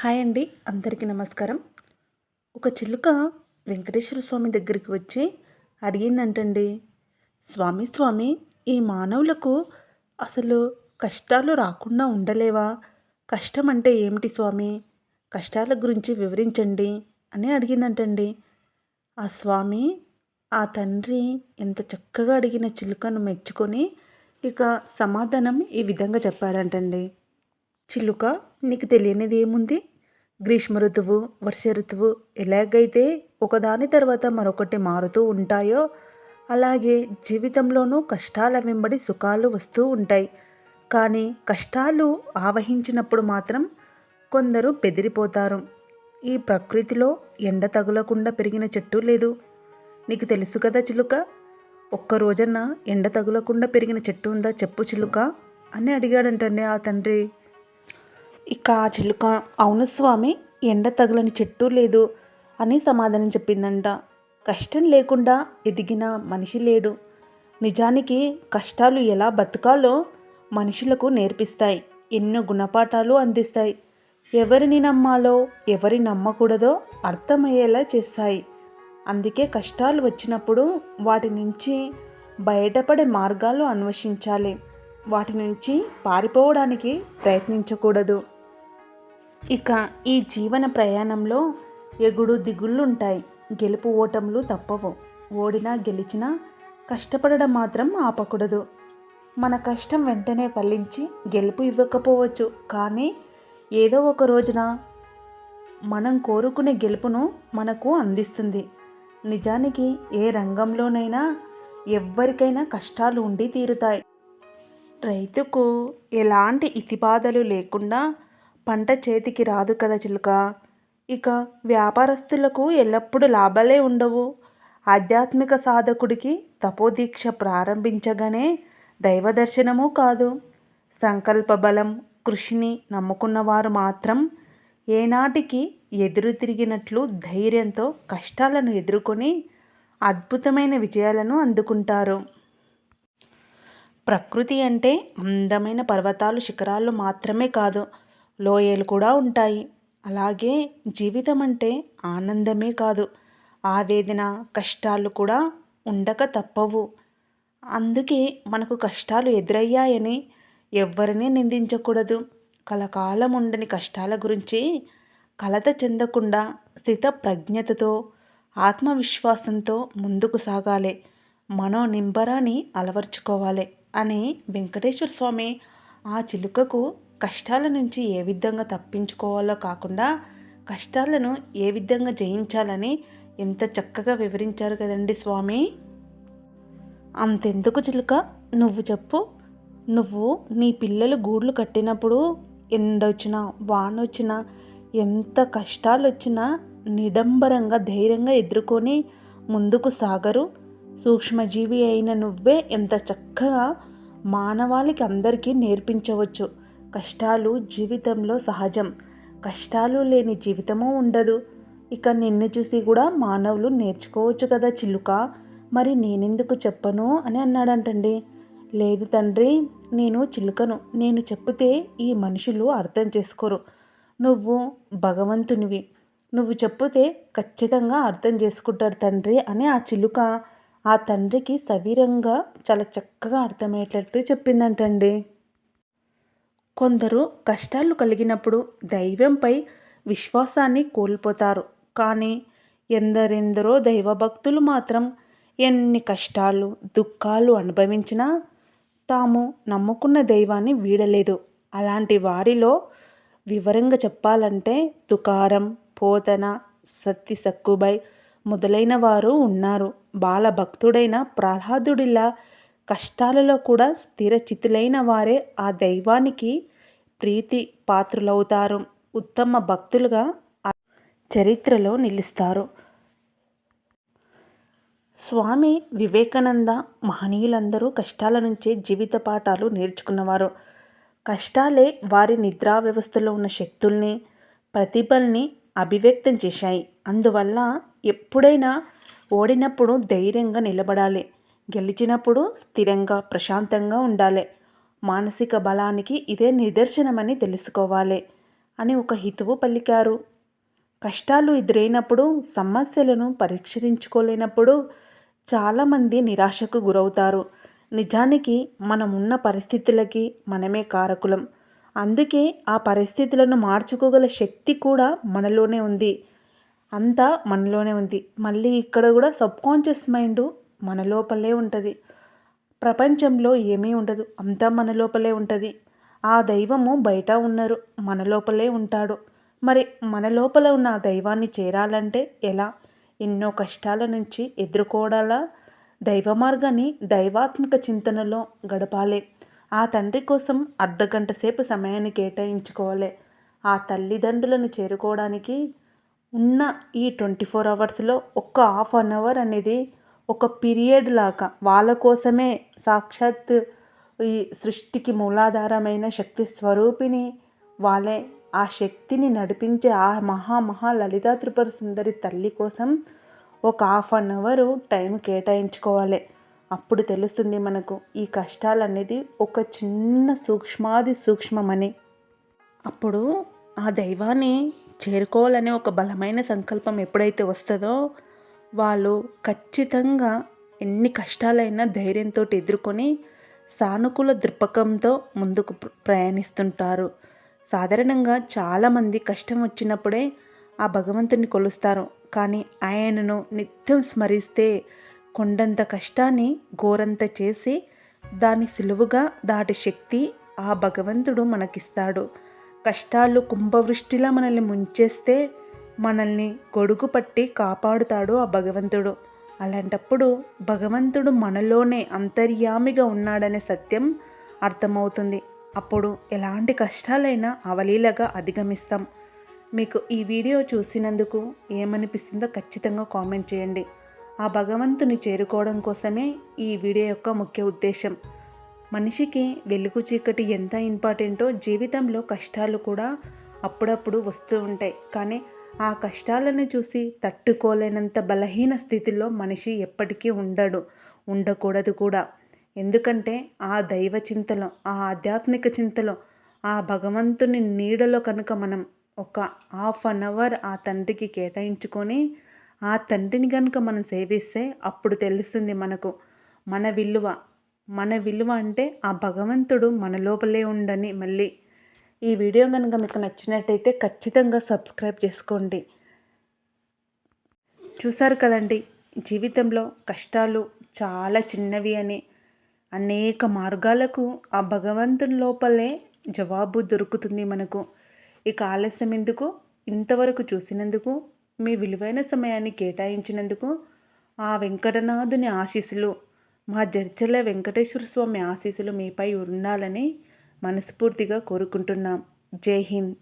Hi అండి. అందరికీ నమస్కారం. ఒక చిలుక వెంకటేశ్వర స్వామి దగ్గరికి వచ్చి అడిగిందంటండి, స్వామి స్వామి, ఈ మానవులకు అసలు కష్టాలు రాకుండా ఉండలేవా? కష్టం అంటే ఏమిటి స్వామి? కష్టాల గురించి వివరించండి అని అడిగిందంటండి. ఆ స్వామి, ఆ తండ్రి ఎంత చక్కగా అడిగిన చిలుకను మెచ్చుకొని ఇక సమాధానం ఈ విధంగా చెప్పారంటండి. చిలుక, నీకు తెలియనిది ఏముంది? గ్రీష్మ ఋతువు, వర్ష ఋతువు ఎలాగైతే ఒకదాని తర్వాత మరొకటి మారుతూ ఉంటాయో, అలాగే జీవితంలోనూ కష్టాల వెంబడి సుఖాలు వస్తూ ఉంటాయి. కానీ కష్టాలు ఆవహించినప్పుడు మాత్రం కొందరు బెదిరిపోతారు. ఈ ప్రకృతిలో ఎండ తగులకుండా పెరిగిన చెట్టు లేదు. నీకు తెలుసు కదా చిలుక, ఒక్క రోజన్నా ఎండ తగులకుండా పెరిగిన చెట్టు ఉందా చెప్పు చిలుక అని అడిగాడంటండి ఆ తండ్రి. ఇక ఆ చిలుక, అవును స్వామి, ఎండ తగలని చెట్టు లేదు అని సమాధానం చెప్పిందంట. కష్టం లేకుండా ఎదిగిన మనిషి లేడు. నిజానికి కష్టాలు ఎలా బతకాలో మనుషులకు నేర్పిస్తాయి. ఎన్నో గుణపాఠాలు అందిస్తాయి. ఎవరిని నమ్మాలో ఎవరి నమ్మకూడదో అర్థమయ్యేలా చేస్తాయి. అందుకే కష్టాలు వచ్చినప్పుడు వాటి నుంచి బయటపడే మార్గాలు అన్వేషించాలి. వాటి నుంచి పారిపోవడానికి ప్రయత్నించకూడదు. ఇక ఈ జీవన ప్రయాణంలో ఎగుడు దిగుళ్ళుంటాయి. గెలుపు ఓటములు తప్పవు. ఓడినా గెలిచినా కష్టపడడం మాత్రం ఆపకూడదు. మన కష్టం వెంటనే ఫలించి గెలుపు ఇవ్వకపోవచ్చు, కానీ ఏదో ఒక రోజున మనం కోరుకునే గెలుపును మనకు అందిస్తుంది. నిజానికి ఏ రంగంలోనైనా ఎవ్వరికైనా కష్టాలు ఉండి తీరుతాయి. రైతుకు ఎలాంటి ఇతిబాధలు లేకుండా పంట చేతికి రాదు కదా చిలుక. ఇక వ్యాపారస్తులకు ఎల్లప్పుడూ లాభాలే ఉండవు. ఆధ్యాత్మిక సాధకుడికి తపోదీక్ష ప్రారంభించగానే దైవ దర్శనము కాదు, సంకల్ప బలం, కృషిని నమ్ముకున్న వారు మాత్రం ఏనాటికి ఎదురు తిరిగినట్లు ధైర్యంతో కష్టాలను ఎదుర్కొని అద్భుతమైన విజయాలను అందుకుంటారు. ప్రకృతి అంటే అందమైన పర్వతాలు, శిఖరాలు మాత్రమే కాదు, లోయలు కూడా ఉంటాయి. అలాగే జీవితం అంటే ఆనందమే కాదు, ఆవేదన, కష్టాలు కూడా ఉండక తప్పవు. అందుకే మనకు కష్టాలు ఎదురయ్యాయని ఎవ్వరినీ నిందించకూడదు. కలకాలం ఉండని కష్టాల గురించి కలత చెందకుండా స్థిత ప్రజ్ఞతతో, ఆత్మవిశ్వాసంతో ముందుకు సాగాలి. మనోనింబరాన్ని అలవర్చుకోవాలి అని వెంకటేశ్వర స్వామి ఆ చిలుకకు కష్టాల నుంచి ఏ విధంగా తప్పించుకోవాలో కాకుండా కష్టాలను ఏ విధంగా జయించాలని ఎంత చక్కగా వివరించారు కదండి స్వామి. అంతెందుకు చిలుక, నువ్వు చెప్పు. నువ్వు నీ పిల్లలు గూళ్ళు కట్టినప్పుడు ఎండొచ్చినా వానొచ్చినా ఎంత కష్టాలు వచ్చినా నిడంబరంగా ధైర్యంగా ఎదుర్కొని ముందుకు సాగరు. సూక్ష్మజీవి అయిన నువ్వే ఎంత చక్కగా మానవాళికి అందరికీ నేర్పించవచ్చు. కష్టాలు జీవితంలో సహజం. కష్టాలు లేని జీవితము ఉండదు. ఇక నిన్ను చూసి కూడా మానవులు నేర్చుకోవచ్చు కదా చిలుక, మరి నేనెందుకు చెప్పను అని అన్నాడంటండి. లేదు తండ్రి, నేను చిలుకను. నేను చెప్తే ఈ మనుషులు అర్థం చేసుకోరు. నువ్వు భగవంతునివి. నువ్వు చెప్తే ఖచ్చితంగా అర్థం చేసుకుంటారు తండ్రి అని ఆ చిలుక ఆ తండ్రికి సవిరంగా చాలా చక్కగా అర్థమయ్యేటట్టు చెప్పిందంటండి. కొందరు కష్టాలు కలిగినప్పుడు దైవంపై విశ్వాసాన్ని కోల్పోతారు. కానీ ఎందరెందరో దైవభక్తులు మాత్రం ఎన్ని కష్టాలు, దుఃఖాలు అనుభవించినా తాము నమ్ముకున్న దైవాన్ని వీడలేదు. అలాంటి వారిలో వివరంగా చెప్పాలంటే తుకారం, పోతన, సత్తి సక్కుబాయ్ మొదలైన వారు ఉన్నారు. బాలభక్తుడైన ప్రహ్లాదుడిలా కష్టాలలో కూడా స్థిరచితులైన వారే ఆ దైవానికి ప్రీతి పాత్రులవుతారు. ఉత్తమ భక్తులుగా చరిత్రలో నిలుస్తారు. స్వామి వివేకానంద మహనీయులందరూ కష్టాల నుంచే జీవిత పాఠాలు నేర్చుకున్నవారు. కష్టాలే వారి నిద్రా వ్యవస్థలో ఉన్న శక్తుల్ని, ప్రతిభల్ని అభివ్యక్తం చేశాయి. అందువల్ల ఎప్పుడైనా ఓడినప్పుడు ధైర్యంగా నిలబడాలి. గెలిచినప్పుడు స్థిరంగా, ప్రశాంతంగా ఉండాలి. మానసిక బలానికి ఇదే నిదర్శనమని తెలుసుకోవాలి. అని ఒక హితవు పలికారు. కష్టాలు ఎదురైనప్పుడు, సమస్యలను పరిష్కరించుకోలేనప్పుడు చాలామంది నిరాశకు గురవుతారు. నిజానికి మనం ఉన్న పరిస్థితులకి మనమే కారకులం. అందుకే ఆ పరిస్థితులను మార్చుకోగల శక్తి కూడా మనలోనే ఉంది. అంతా మనలోనే ఉంది. మళ్ళీ ఇక్కడ కూడా సబ్కాన్షియస్ మైండ్ మన లోపలే ఉంటుంది. ప్రపంచంలో ఏమీ ఉండదు, అంతా మన లోపలే ఉంటుంది. ఆ దైవము బయట ఉన్నారు, మన లోపలే ఉంటాడు. మరి మన లోపల ఉన్న ఆ దైవాన్ని చేరాలంటే ఎలా? ఎన్నో కష్టాల నుంచి ఎదుర్కోవడాలా దైవ మార్గాన్ని దైవాత్మిక చింతనలో గడపాలి. ఆ తండ్రి కోసం అర్ధగంట సేపు సమయాన్ని కేటాయించుకోవాలి. ఆ తల్లిదండ్రులను చేరుకోవడానికి ఉన్న ఈ 24 అవర్స్లో ఒక్క హాఫ్ అన్ అవర్ అనేది ఒక పీరియడ్ లాగా వాళ్ళ కోసమే. సాక్షాత్ ఈ సృష్టికి మూలాధారమైన శక్తి స్వరూపిణి వాళ్ళే. ఆ శక్తిని నడిపించే ఆ మహా లలితా త్రిపుర సుందరి తల్లి కోసం ఒక హాఫ్ అన్ అవరు టైం కేటాయించుకోవాలి. అప్పుడు తెలుస్తుంది మనకు ఈ కష్టాలు అనేది ఒక చిన్న సూక్ష్మాది సూక్ష్మమని. అప్పుడు ఆ దైవాన్ని చేరుకోవాలనే ఒక బలమైన సంకల్పం ఎప్పుడైతే వస్తుందో వాళ్ళు ఖచ్చితంగా ఎన్ని కష్టాలైనా ధైర్యంతో ఎదుర్కొని సానుకూల దృక్పథంతో ముందుకు ప్రయాణిస్తుంటారు. సాధారణంగా చాలామంది కష్టం వచ్చినప్పుడే ఆ భగవంతుని కొలుస్తారు. కానీ ఆయనను నిత్యం స్మరిస్తే కొండంత కష్టాన్ని ఘోరంత చేసి దాన్ని సులువుగా దాటి శక్తి ఆ భగవంతుడు మనకిస్తాడు. కష్టాలు కుంభవృష్టిలా మనల్ని ముంచేస్తే మనల్ని గొడుగు పట్టి కాపాడుతాడు ఆ భగవంతుడు. అలాంటప్పుడు భగవంతుడు మనలోనే అంతర్యామిగా ఉన్నాడనే సత్యం అర్థమవుతుంది. అప్పుడు ఎలాంటి కష్టాలైనా అవలీలగా అధిగమిస్తాం. మీకు ఈ వీడియో చూసినందుకు ఏమనిపిస్తుందో ఖచ్చితంగా కామెంట్ చేయండి. ఆ భగవంతుని చేరుకోవడం కోసమే ఈ వీడియో యొక్క ముఖ్య ఉద్దేశం. మనిషికి వెలుగు చీకటి ఎంత ఇంపార్టెంటో జీవితంలో కష్టాలు కూడా అప్పుడప్పుడు వస్తూ ఉంటాయి. కానీ ఆ కష్టాలను చూసి తట్టుకోలేనంత బలహీన స్థితిలో మనిషి ఎప్పటికీ ఉండకూడదు కూడా. ఎందుకంటే ఆ దైవ చింతలో, ఆ ఆధ్యాత్మిక చింతలో, ఆ భగవంతుని నీడలో కనుక మనం ఒక హాఫ్ అన్ అవర్ ఆ తండ్రికి కేటాయించుకొని ఆ తండ్రిని కనుక మనం సేవిస్తే అప్పుడు తెలుస్తుంది మనకు మన విలువ అంటే ఆ భగవంతుడు మన లోపలే ఉండని. మళ్ళీ ఈ వీడియో కనుక మీకు నచ్చినట్టయితే ఖచ్చితంగా సబ్స్క్రైబ్ చేసుకోండి. చూసారు కదండి, జీవితంలో కష్టాలు చాలా చిన్నవి అని. అనేక మార్గాలకు ఆ భగవంతుని లోపలే జవాబు దొరుకుతుంది మనకు. ఇక ఆలస్యం ఎందుకు? ఇంతవరకు చూసినందుకు, మీ విలువైన సమయాన్ని కేటాయించినందుకు ఆ వెంకటనాథుని ఆశీస్సులు, మా జడ్చర్ల వెంకటేశ్వర స్వామి ఆశీస్సులు మీపై ఉండాలని మనస్ఫూర్తిగా కోరుకుంటున్నాం. జై హింద్.